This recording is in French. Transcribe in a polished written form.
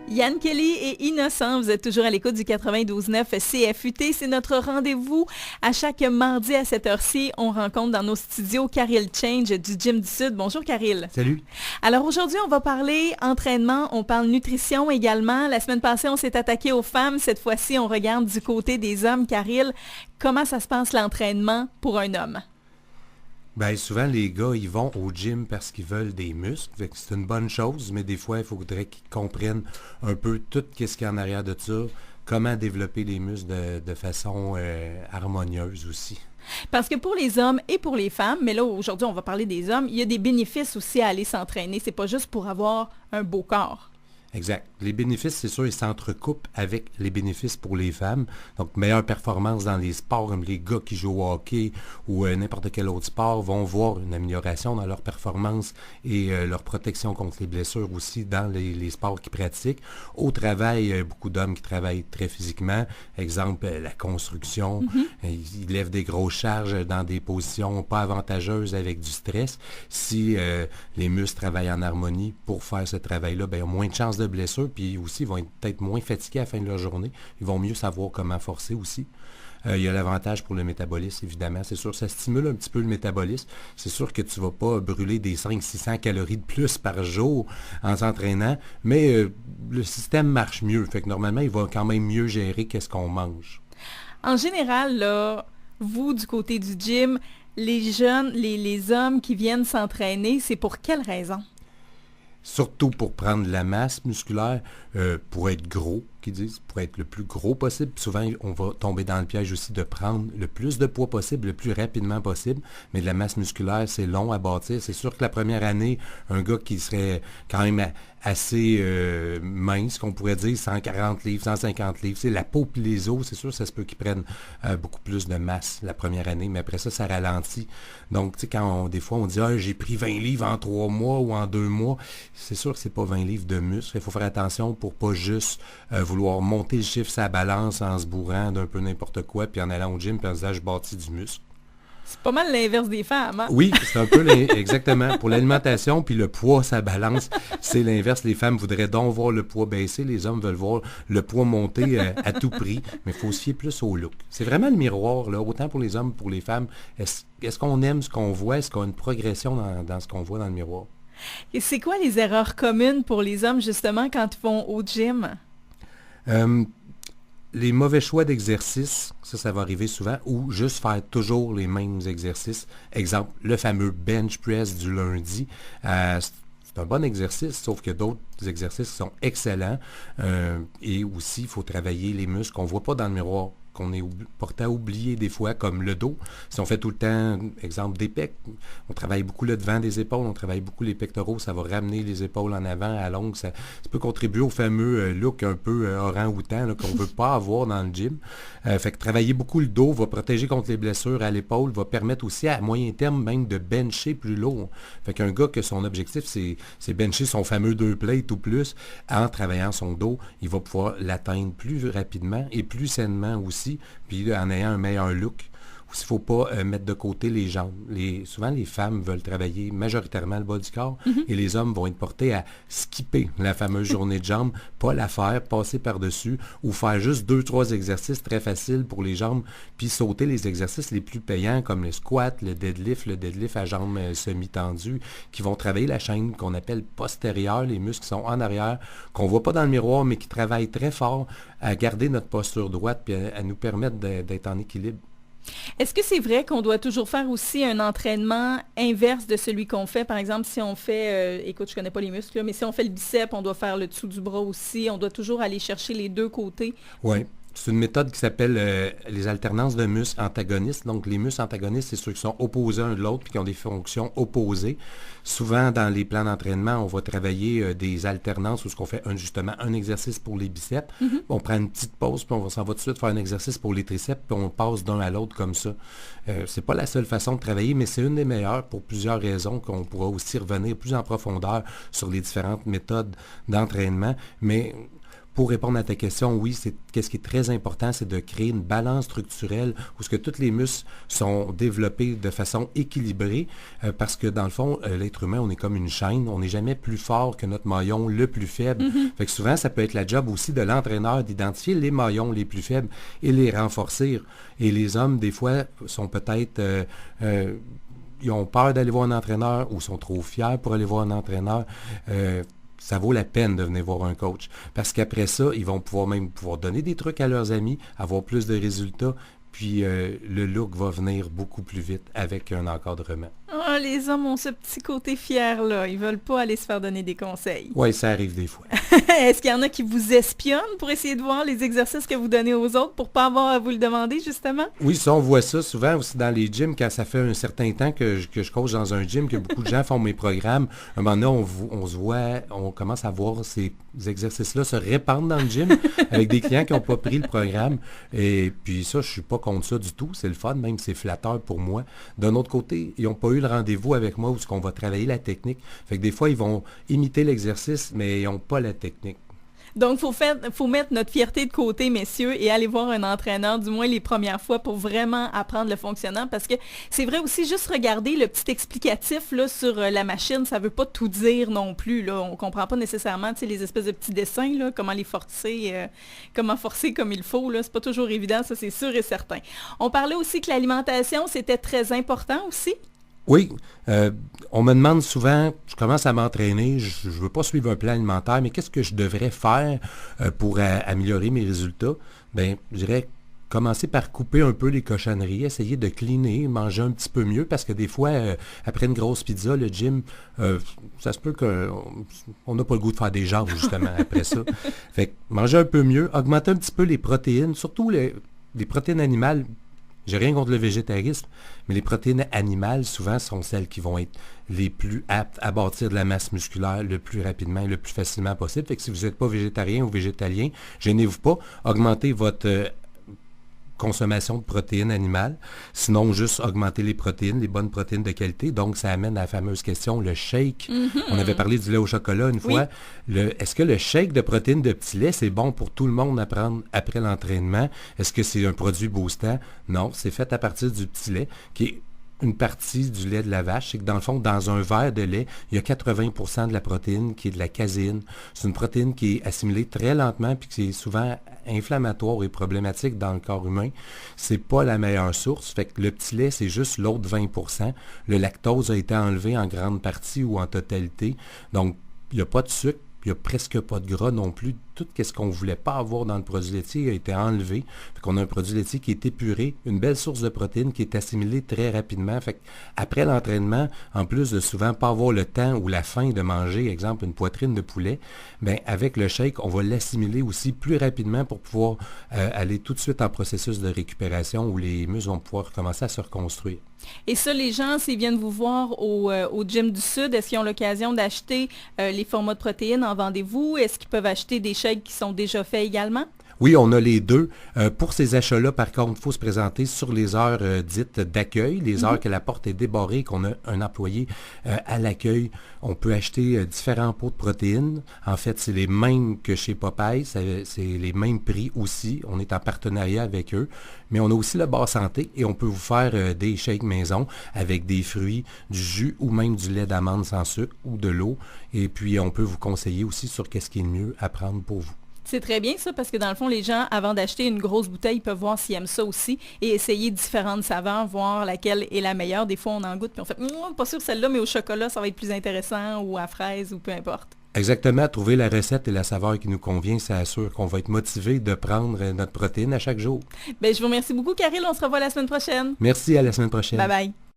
Yann Kelly et Innocent, vous êtes toujours à l'écoute du 92.9 CFUT. C'est notre rendez-vous à chaque mardi à cette heure-ci. On rencontre dans nos studios Karil Change du Gym du Sud. Bonjour Karil. Salut. Alors aujourd'hui, on va parler entraînement, on parle nutrition également. La semaine passée, on s'est attaqué aux femmes. Cette fois-ci, on regarde du côté des hommes. Karil, comment ça se passe l'entraînement pour un homme? Bien, souvent, les gars, ils vont au gym parce qu'ils veulent des muscles. Fait que c'est une bonne chose, mais des fois, il faudrait qu'ils comprennent un peu tout ce qu'il y a en arrière de ça, comment développer les muscles de façon harmonieuse aussi. Parce que pour les hommes et pour les femmes, mais là, aujourd'hui, on va parler des hommes, il y a des bénéfices aussi à aller s'entraîner. C'est pas juste pour avoir un beau corps. Exact. Les bénéfices, c'est sûr, ils s'entrecoupent avec les bénéfices pour les femmes. Donc, meilleure performance dans les sports, comme les gars qui jouent au hockey ou n'importe quel autre sport vont voir une amélioration dans leur performance et leur protection contre les blessures aussi dans les sports qu'ils pratiquent. Au travail, beaucoup d'hommes qui travaillent très physiquement. Exemple, la construction. Ils lèvent des grosses charges dans des positions pas avantageuses avec du stress. Si les muscles travaillent en harmonie pour faire ce travail-là, bien, ils ont moins de chances de blessures, puis aussi, ils vont être peut-être moins fatigués à la fin de leur journée. Ils vont mieux savoir comment forcer aussi. Il y a l'avantage pour le métabolisme, évidemment. C'est sûr, ça stimule un petit peu le métabolisme. C'est sûr que tu ne vas pas brûler des 500-600 calories de plus par jour en s'entraînant, mais le système marche mieux. Fait que normalement, il va quand même mieux gérer qu'est-ce qu'on mange. En général, là, vous, du côté du gym, les jeunes, les hommes qui viennent s'entraîner, c'est pour quelle raison? Surtout pour prendre de la masse musculaire, pour être gros, qu'ils disent, pour être le plus gros possible. Puis souvent, on va tomber dans le piège aussi de prendre le plus de poids possible, le plus rapidement possible. Mais de la masse musculaire, c'est long à bâtir. C'est sûr que la première année, un gars qui serait quand même assez mince, qu'on pourrait dire 140 livres, 150 livres, c'est la peau et les os, c'est sûr, ça se peut qu'ils prennent beaucoup plus de masse la première année, mais après ça, ça ralentit. Donc, tu sais, des fois, on dit « Ah, j'ai pris 20 livres en 3 mois ou en 2 mois », c'est sûr que c'est pas 20 livres de muscle. Il faut faire attention pour pas juste vouloir monter le chiffre sur la balance en se bourrant d'un peu n'importe quoi, puis en allant au gym, puis en se disant « Je bâtis du muscle ». C'est pas mal l'inverse des femmes, hein? Oui, c'est un peu exactement. Pour l'alimentation, puis le poids, ça balance. C'est l'inverse. Les femmes voudraient donc voir le poids baisser. Les hommes veulent voir le poids monter à tout prix. Mais il faut se fier plus au look. C'est vraiment le miroir, là, autant pour les hommes que pour les femmes. Est-ce qu'on aime ce qu'on voit? Est-ce qu'on a une progression dans ce qu'on voit dans le miroir? Et c'est quoi les erreurs communes pour les hommes, justement, quand ils vont au gym? Les mauvais choix d'exercice, ça va arriver souvent, ou juste faire toujours les mêmes exercices. Exemple, le fameux bench press du lundi. C'est un bon exercice, sauf que d'autres exercices sont excellents. Et aussi, il faut travailler les muscles qu'on ne voit pas dans le miroir, qu'on est porté à oublier des fois, comme le dos. Si on fait tout le temps, exemple, des pecs, on travaille beaucoup le devant des épaules, on travaille beaucoup les pectoraux, ça va ramener les épaules en avant à longue. Ça peut contribuer au fameux look un peu orang-outan qu'on ne veut pas avoir dans le gym. Fait que travailler beaucoup le dos va protéger contre les blessures à l'épaule, va permettre aussi à moyen terme même de bencher plus lourd. Fait qu'un gars que son objectif, c'est bencher son fameux 2 plates ou plus, en travaillant son dos, il va pouvoir l'atteindre plus rapidement et plus sainement aussi. Puis en ayant un meilleur look. Il ne faut pas mettre de côté les jambes. Souvent, les femmes veulent travailler majoritairement le bas du corps et les hommes vont être portés à skipper la fameuse journée de jambes, pas la faire, passer par-dessus ou faire juste 2-3 exercices très faciles pour les jambes, puis sauter les exercices les plus payants comme le squat, le deadlift à jambes semi-tendues, qui vont travailler la chaîne qu'on appelle postérieure, les muscles qui sont en arrière, qu'on ne voit pas dans le miroir, mais qui travaillent très fort à garder notre posture droite puis à nous permettre d'être en équilibre. Est-ce que c'est vrai qu'on doit toujours faire aussi un entraînement inverse de celui qu'on fait? Par exemple, si on fait, écoute, je connais pas les muscles, mais si on fait le biceps, on doit faire le dessous du bras aussi. On doit toujours aller chercher les deux côtés. Oui. C'est une méthode qui s'appelle les alternances de muscles antagonistes. Donc, les muscles antagonistes, c'est ceux qui sont opposés un de l'autre puis qui ont des fonctions opposées. Souvent, dans les plans d'entraînement, on va travailler des alternances où on fait justement un exercice pour les biceps. On prend une petite pause, puis on s'en va tout de suite faire un exercice pour les triceps, puis on passe d'un à l'autre comme ça. C'est pas la seule façon de travailler, mais c'est une des meilleures pour plusieurs raisons qu'on pourra aussi revenir plus en profondeur sur les différentes méthodes d'entraînement. Mais pour répondre à ta question, oui, qu'est-ce qui est très important, c'est de créer une balance structurelle où ce que tous les muscles sont développés de façon équilibrée, parce que dans le fond, l'être humain, on est comme une chaîne, on n'est jamais plus fort que notre maillon le plus faible. Fait que souvent, ça peut être la job aussi de l'entraîneur d'identifier les maillons les plus faibles et les renforcer. Et les hommes, des fois, sont peut-être... ils ont peur d'aller voir un entraîneur ou sont trop fiers pour aller voir un entraîneur. Ça vaut la peine de venir voir un coach. Parce qu'après ça, ils vont pouvoir donner des trucs à leurs amis, avoir plus de résultats, puis le look va venir beaucoup plus vite avec un encadrement. Ah, les hommes ont ce petit côté fier-là. Ils veulent pas aller se faire donner des conseils. Oui, ça arrive des fois. Est-ce qu'il y en a qui vous espionnent pour essayer de voir les exercices que vous donnez aux autres pour pas avoir à vous le demander, justement? Oui, ça, on voit ça souvent aussi dans les gyms, quand ça fait un certain temps que je coach dans un gym, que beaucoup de gens font mes programmes. Un moment donné, on se voit, on commence à voir ces exercices-là se répandre dans le gym avec des clients qui n'ont pas pris le programme. Et puis ça, je suis pas contre ça du tout. C'est le fun, même c'est flatteur pour moi. D'un autre côté, ils n'ont pas eu le rendez-vous avec moi où on va travailler la technique. Fait que des fois, ils vont imiter l'exercice, mais ils n'ont pas la technique. Donc, faut mettre notre fierté de côté, messieurs, et aller voir un entraîneur, du moins les premières fois, pour vraiment apprendre le fonctionnement. Parce que c'est vrai aussi, juste regarder le petit explicatif là, sur la machine, ça veut pas tout dire non plus. Là. On comprend pas nécessairement les espèces de petits dessins, là, comment les forcer, comment forcer comme il faut. C'est pas toujours évident, ça c'est sûr et certain. On parlait aussi que l'alimentation, c'était très important aussi. Oui, on me demande souvent, je commence à m'entraîner, je ne veux pas suivre un plan alimentaire, mais qu'est-ce que je devrais faire pour améliorer mes résultats? Bien, je dirais commencer par couper un peu les cochonneries, essayer de cleaner, manger un petit peu mieux, parce que des fois, après une grosse pizza, le gym, ça se peut qu'on n'a pas le goût de faire des jambes, justement, après ça. Fait que manger un peu mieux, augmenter un petit peu les protéines, surtout les protéines animales. J'ai rien contre le végétarisme, mais les protéines animales, souvent, sont celles qui vont être les plus aptes à bâtir de la masse musculaire le plus rapidement et le plus facilement possible. Fait que si vous n'êtes pas végétarien ou végétalien, gênez-vous pas, augmentez votre consommation de protéines animales, sinon juste augmenter les protéines, les bonnes protéines de qualité. Donc, ça amène à la fameuse question, le shake. On avait parlé du lait au chocolat une fois. Est-ce que le shake de protéines de petit lait, c'est bon pour tout le monde à prendre après l'entraînement? Est-ce que c'est un produit boostant? Non, c'est fait à partir du petit lait, qui est une partie du lait de la vache. C'est que dans le fond, dans un verre de lait, il y a 80% de la protéine qui est de la caséine. C'est une protéine qui est assimilée très lentement puis qui est souvent inflammatoire et problématique dans le corps humain. C'est pas la meilleure source. Fait que le petit lait, c'est juste l'autre 20%. Le lactose a été enlevé en grande partie ou en totalité. Donc, il n'y a pas de sucre. Il n'y a presque pas de gras non plus. Tout ce qu'on ne voulait pas avoir dans le produit laitier a été enlevé. Fait qu'on a un produit laitier qui est épuré, une belle source de protéines qui est assimilée très rapidement. Fait après l'entraînement, en plus de souvent pas avoir le temps ou la faim de manger, exemple une poitrine de poulet, bien, avec le shake, on va l'assimiler aussi plus rapidement pour pouvoir aller tout de suite en processus de récupération où les muscles vont pouvoir commencer à se reconstruire. Et ça, les gens, s'ils viennent vous voir au Gym du Sud, est-ce qu'ils ont l'occasion d'acheter les formats de protéines? En vendez-vous? Est-ce qu'ils peuvent acheter des shakes qui sont déjà faits également? Oui, on a les deux. Pour ces achats-là, par contre, il faut se présenter sur les heures dites d'accueil, les heures que la porte est débarrée, qu'on a un employé à l'accueil. On peut acheter différents pots de protéines. En fait, c'est les mêmes que chez Popeye, c'est les mêmes prix aussi. On est en partenariat avec eux. Mais on a aussi le bar santé et on peut vous faire des shakes maison avec des fruits, du jus ou même du lait d'amande sans sucre ou de l'eau. Et puis, on peut vous conseiller aussi sur qu'est-ce qui est le mieux à prendre pour vous. C'est très bien ça, parce que dans le fond, les gens, avant d'acheter une grosse bouteille, ils peuvent voir s'ils aiment ça aussi et essayer différentes saveurs, voir laquelle est la meilleure. Des fois, on en goûte puis on fait « pas sûr celle-là, mais au chocolat, ça va être plus intéressant » ou à fraise ou peu importe. Exactement, trouver la recette et la saveur qui nous convient, ça assure qu'on va être motivé de prendre notre protéine à chaque jour. Bien, je vous remercie beaucoup, Caril. On se revoit la semaine prochaine. Merci, à la semaine prochaine. Bye bye.